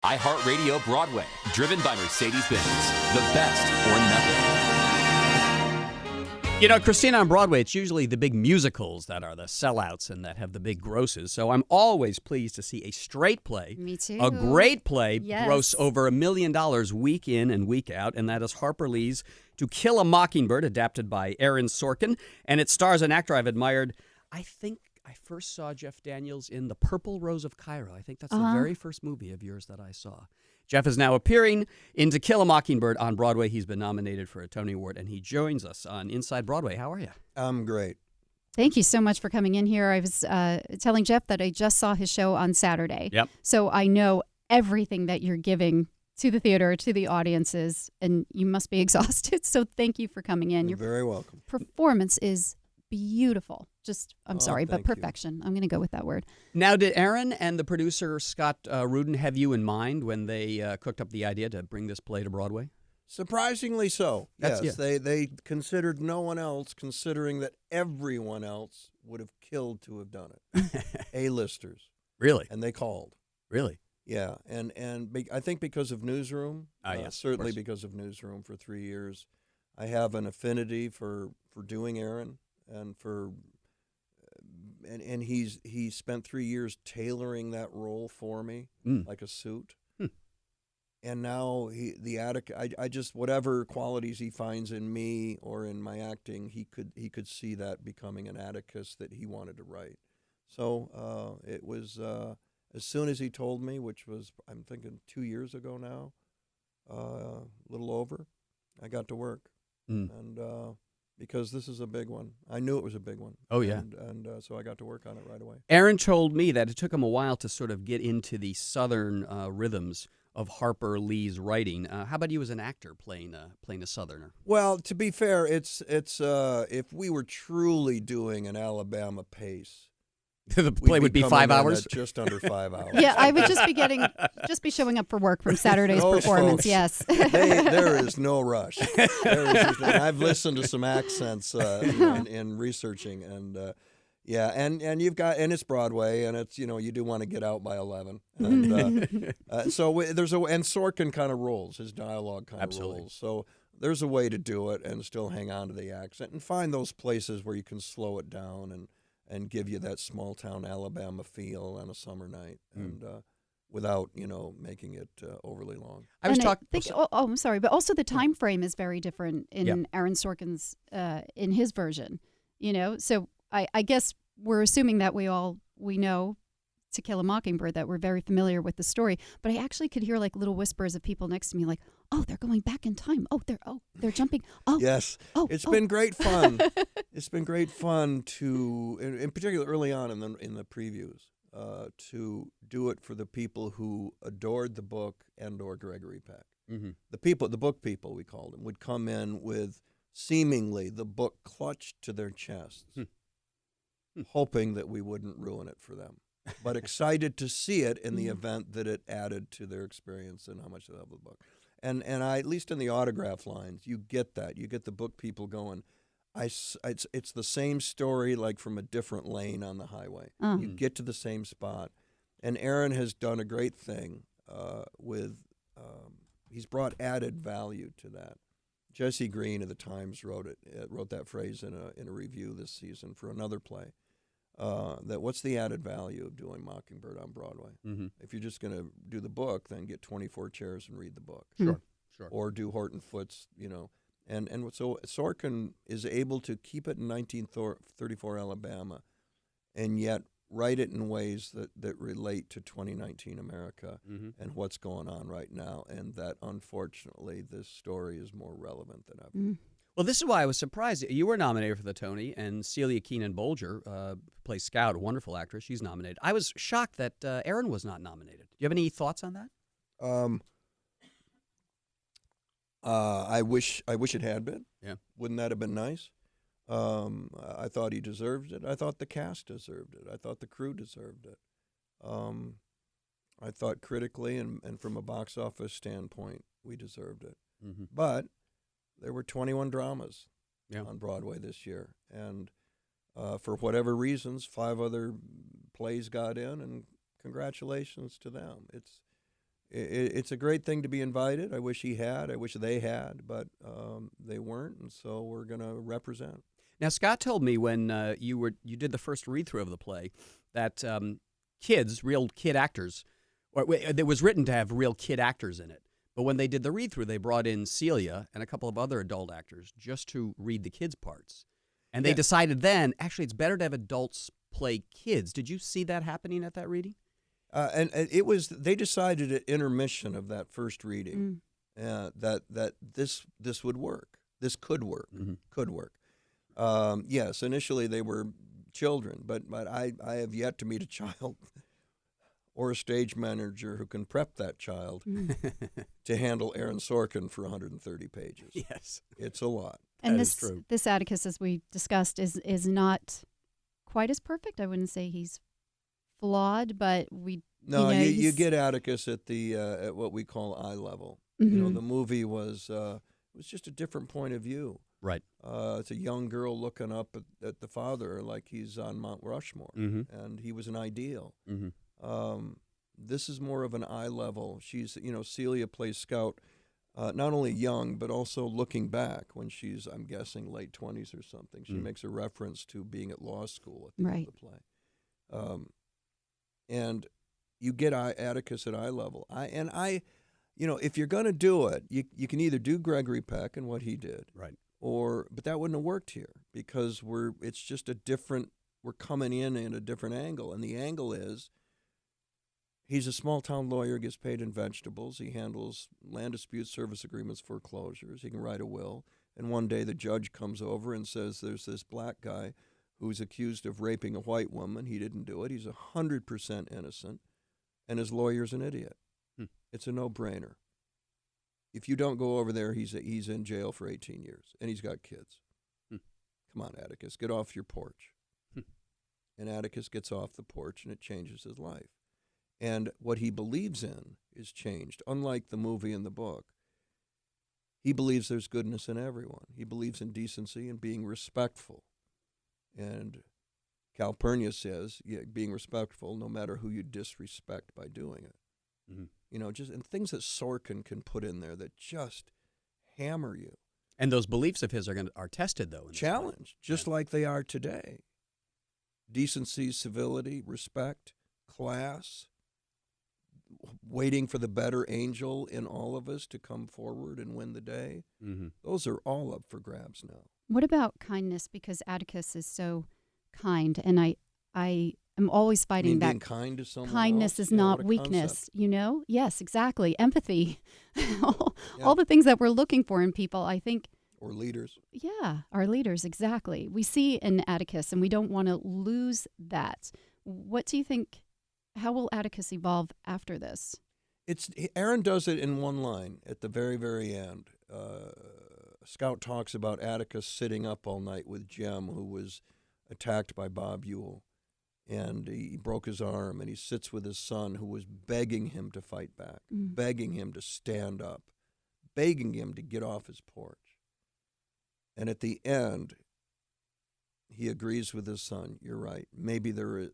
iHeartRadio Broadway, driven by Mercedes-Benz. The best or nothing. You know, Christina, on Broadway, it's usually the big musicals that are the sellouts and that have the big grosses. So I'm always pleased to see a straight play, Me too. a great play, Yes. gross over $1 million week in and week out, and that is Harper Lee's To Kill a Mockingbird, adapted by Aaron Sorkin, and it stars an actor I've admired. I think I first saw Jeff Daniels in The Purple Rose of Cairo. I think that's the very first movie of yours that I saw. Jeff is now appearing in To Kill a Mockingbird on Broadway. He's been nominated for a Tony Award, and he joins us on Inside Broadway. How are you? I'm great. Thank you so much for coming in here. I was telling Jeff that I just saw his show on Saturday. Yep. So I know everything that you're giving to the theater, to the audiences, and you must be exhausted. So thank you for coming in. You're very welcome. Performance is beautiful. Just, I'm sorry, but thank you. perfection. I'm going to go with that word. Now, did Aaron and the producer, Scott Rudin, have you in mind when they cooked up the idea to bring this play to Broadway? Surprisingly so. That's- Yes, they considered no one else, considering that everyone else would have killed to have done it. A-listers. Really? And they called. Really? Yeah, I think because of Newsroom, Yes, certainly of course. because of Newsroom for 3 years, I have an affinity for doing Aaron and for and he spent 3 years tailoring that role for me like a suit. And now I just whatever qualities he finds in me or in my acting, he could see that becoming an Atticus that he wanted to write. So it was as soon as he told me, which was I'm thinking 2 years ago now, a little over, I got to work, and because this is a big one, I knew it was a big one. Oh, yeah. and so I got to work on it right away. Aaron told me that it took him a while to sort of get into the Southern rhythms of Harper Lee's writing. How about you as an actor playing a Southerner? Well, to be fair, it's if we were truly doing an Alabama pace, The play would be coming 5 in hours? at just under 5 hours. Yeah, I would just be showing up for work from Saturday's Those performance. folks, Yes. there is no rush. I've listened to some accents in researching, and and you've got, and it's Broadway, and it's you do want to get out by 11, and so there's and Sorkin kind of rolls, his dialogue kind of rolls, so there's a way to do it and still hang on to the accent and find those places where you can slow it down and give you that small town Alabama feel on a summer night, and without making it overly long. I was talking. I'm sorry, but also the time frame is very different in Aaron Sorkin's in his version. So I guess we're assuming that we know To Kill a Mockingbird, that we're very familiar with the story. But I actually could hear like little whispers of people next to me, like, "Oh, they're going back in time. They're jumping. Oh, yes. It's been great fun. It's been great fun to, in particular, early on in the previews, to do it for the people who adored the book and/or Gregory Peck. Mm-hmm. The book people, we called them, would come in with seemingly the book clutched to their chests, hoping that we wouldn't ruin it for them, but excited to see it in the event that it added to their experience and how much they love the book. And I, at least in the autograph lines, you get that. You get the book people going, it's the same story, like from a different lane on the highway. You get to the same spot. And Aaron has done a great thing he's brought added value to that. Jesse Green of the Times wrote that phrase in a review this season for another play. That what's the added value of doing Mockingbird on Broadway? Mm-hmm. If you're just going to do the book, then get 24 chairs and read the book. Sure. Or do Horton Foote's, And so Sorkin is able to keep it in 1934 Alabama and yet write it in ways that relate to 2019 America and what's going on right now, and that, unfortunately, this story is more relevant than ever. Well, this is why I was surprised. You were nominated for the Tony, and Celia Keenan-Bolger plays Scout, a wonderful actress. She's nominated. I was shocked that Aaron was not nominated. Do you have any thoughts on that? I wish it had been. Yeah. Wouldn't that have been nice? I thought he deserved it. I thought the cast deserved it. I thought the crew deserved it. I thought critically and from a box office standpoint, we deserved it. Mm-hmm. But there were 21 dramas on Broadway this year, and for whatever reasons, 5 other plays got in, and congratulations to them. it's a great thing to be invited. I wish he had. I wish they had, but they weren't, and so we're going to represent. Now, Scott told me when you did the first read-through of the play that kids, real kid actors, it was written to have real kid actors in it. But when they did the read-through, they brought in Celia and a couple of other adult actors just to read the kids' parts. And they decided then, actually, it's better to have adults play kids. Did you see that happening at that reading? And it was, they decided at intermission of that first reading that this would work. This could work. Could work. Yes, initially they were children, but I have yet to meet a child or a stage manager who can prep that child to handle Aaron Sorkin for 130 pages. Yes. It's a lot. And That is true. this Atticus, as we discussed, is not quite as perfect. I wouldn't say he's flawed, but No, you get Atticus at the at what we call eye level. You know, the movie was just a different point of view. Right. It's a young girl looking up at the father like he's on Mount Rushmore, and he was an ideal. This is more of an eye level. She's, Celia plays Scout, not only young, but also looking back when she's, I'm guessing, late 20s or something. She makes a reference to being at law school at the end of the play. And you get Atticus at eye level. If you're going to do it, you can either do Gregory Peck and what he did. Right. But that wouldn't have worked here because it's just we're coming in a different angle. And the angle is, he's a small-town lawyer, gets paid in vegetables. He handles land disputes, service agreements, foreclosures. He can write a will. And one day the judge comes over and says there's this black guy who's accused of raping a white woman. He didn't do it. He's 100% innocent. And his lawyer's an idiot. It's a no-brainer. If you don't go over there, he's in jail for 18 years. And he's got kids. Come on, Atticus, get off your porch. And Atticus gets off the porch, and it changes his life. And what he believes in is changed. Unlike the movie and the book, he believes there's goodness in everyone. He believes in decency and being respectful. And Calpurnia says, being respectful no matter who you disrespect by doing it. And things that Sorkin can put in there that just hammer you. And those beliefs of his are tested, though. Challenged, just like they are today. Decency, civility, respect, class, waiting for the better angel in all of us to come forward and win the day. Those are all up for grabs now. What about kindness? Because Atticus is so kind, and I am always fighting that. Being kind to someone Kindness else? is not what a weakness, concept. Yes, exactly. Empathy. All the things that we're looking for in people, I think. Or leaders. Yeah, our leaders, exactly. We see in Atticus, and we don't want to lose that. What do you think? How will Atticus evolve after this? Aaron does it in one line at the very, very end. Scout talks about Atticus sitting up all night with Jem, who was attacked by Bob Ewell, and he broke his arm, and he sits with his son, who was begging him to fight back, begging him to stand up, begging him to get off his porch. And at the end, he agrees with his son. You're right. Maybe the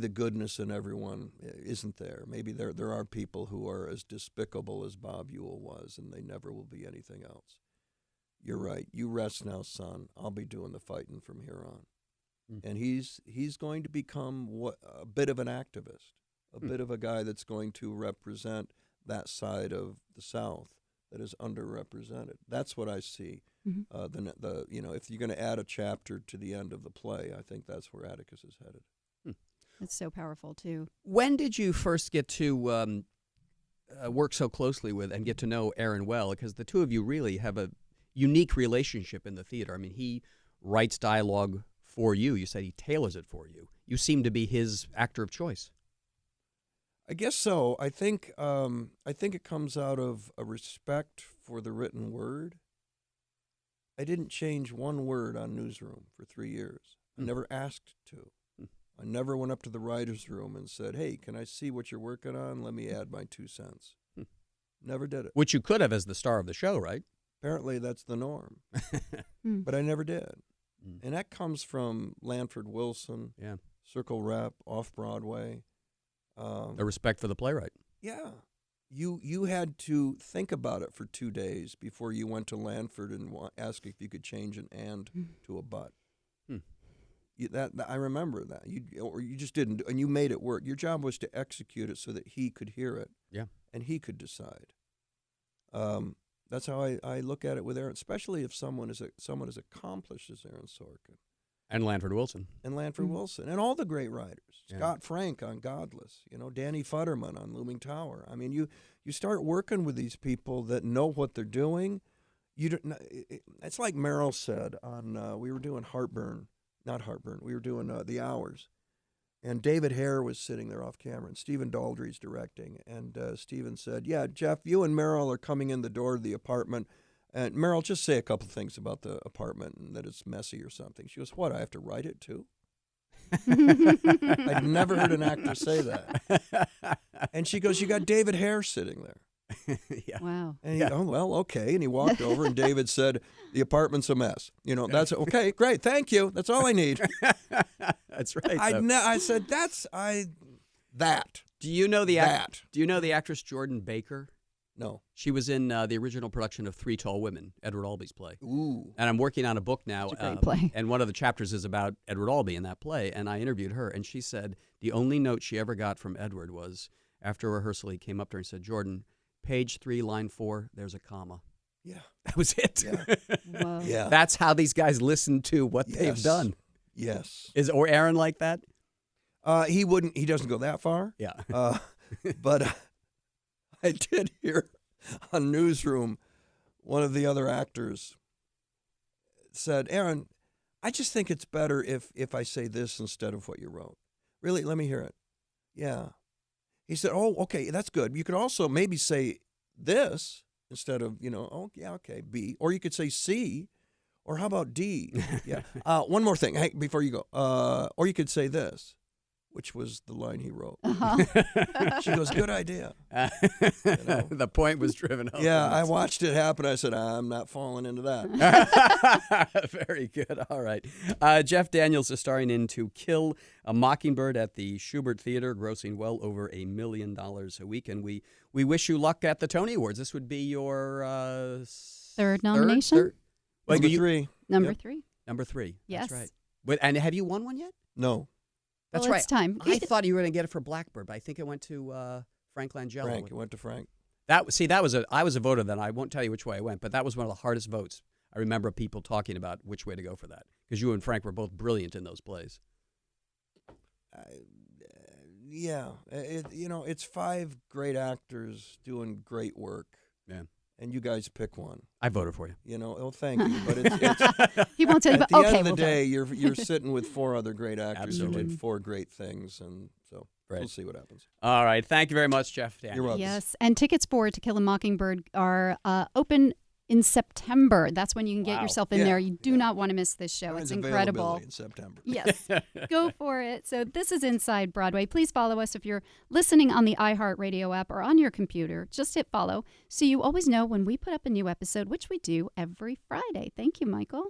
goodness in everyone isn't there. Maybe there are people who are as despicable as Bob Ewell was, and they never will be anything else. You're right. You rest now, son. I'll be doing the fighting from here on. And he's going to become a bit of an activist, a bit of a guy that's going to represent that side of the South that is underrepresented. That's what I see. If you're going to add a chapter to the end of the play, I think that's where Atticus is headed. It's so powerful, too. When did you first get to work so closely with and get to know Aaron well? Because the two of you really have a unique relationship in the theater. I mean, he writes dialogue for you. You said he tailors it for you. You seem to be his actor of choice. I guess so. I think it comes out of a respect for the written word. I didn't change one word on Newsroom for 3 years. I never asked to. I never went up to the writer's room and said, hey, can I see what you're working on? Let me add my 2 cents. Never did it. Which you could have as the star of the show, right? Apparently that's the norm. But I never did. And that comes from Lanford Wilson, Circle Rep, Off-Broadway. A respect for the playwright. Yeah. you had to think about it for 2 days before you went to Lanford and asked if you could change an and to a but. That I remember that. You just didn't, and you made it work. Your job was to execute it so that he could hear it, and he could decide. That's how I look at it with Aaron, especially if someone as accomplished as Aaron Sorkin. And Lanford Wilson. And all the great writers. Scott Frank on Godless, Danny Futterman on Looming Tower. I mean, you start working with these people that know what they're doing. It's like Meryl said on, we were doing we were doing The Hours. And David Hare was sitting there off camera, and Stephen Daldry's directing. And Stephen said, yeah, Jeff, you and Meryl are coming in the door of the apartment. And Meryl, just say a couple things about the apartment and that it's messy or something. She goes, what, I have to write it too? I'd never heard an actor say that. And she goes, you got David Hare sitting there. Wow. And oh, well, okay. And he walked over, and David said, the apartment's a mess. That's okay, great, thank you. That's all I need. That's right. I said, that. Do you know the actress Jordan Baker? No. She was in the original production of Three Tall Women, Edward Albee's play. Ooh. And I'm working on a book now. It's a great play. And one of the chapters is about Edward Albee in that play. And I interviewed her, and she said the only note she ever got from Edward was after rehearsal, he came up to her and said, Jordan, page 3, line 4, there's a comma. Yeah. That was it. Yeah. Whoa. Yeah. That's how these guys listen to what they've done. Yes. Or Aaron like that? He doesn't go that far. Yeah. But I did hear on Newsroom, one of the other actors said, Aaron, I just think it's better if I say this instead of what you wrote. Really? Let me hear it. Yeah. He said, oh, okay, that's good. You could also maybe say this instead of, oh, yeah, okay, B. Or you could say C, or how about D? Yeah. One more thing before you go. Or you could say this, which was the line he wrote. She goes, good idea. The point was driven home. Yeah, I watched it happen. I said, I'm not falling into that. Very good. All right. Jeff Daniels is starring in To Kill a Mockingbird at the Schubert Theater, grossing well over $1 million a week. And we wish you luck at the Tony Awards. This would be your third nomination? Third? Number 3. Number 3. Number 3. Yes. That's right. And have you won one yet? No. That's well, right. It's time. I thought you were going to get it for Blackbird, but I think it went to Frank Langella. It went to Frank. I was a voter then. I won't tell you which way I went, but that was one of the hardest votes. I remember people talking about which way to go for that because you and Frank were both brilliant in those plays. Yeah, it's 5 great actors doing great work. Yeah. And you guys pick one. I voted for you. Thank you. But it's he won't tell you. At But the okay, end of the we'll day, you're sitting with 4 other great actors who Absolutely. did 4 great things, and so we'll see what happens. All right. Thank you very much, Jeff Daniels. You're welcome. Yes, and tickets for To Kill a Mockingbird are open in September. That's when you can get yourself in there. You do not want to miss this show. Mine's It's incredible. availability in September. Yes, go for it. So this is Inside Broadway. Please follow us if you're listening on the iHeartRadio app or on your computer. Just hit follow so you always know when we put up a new episode, which we do every Friday. Thank you, Michael.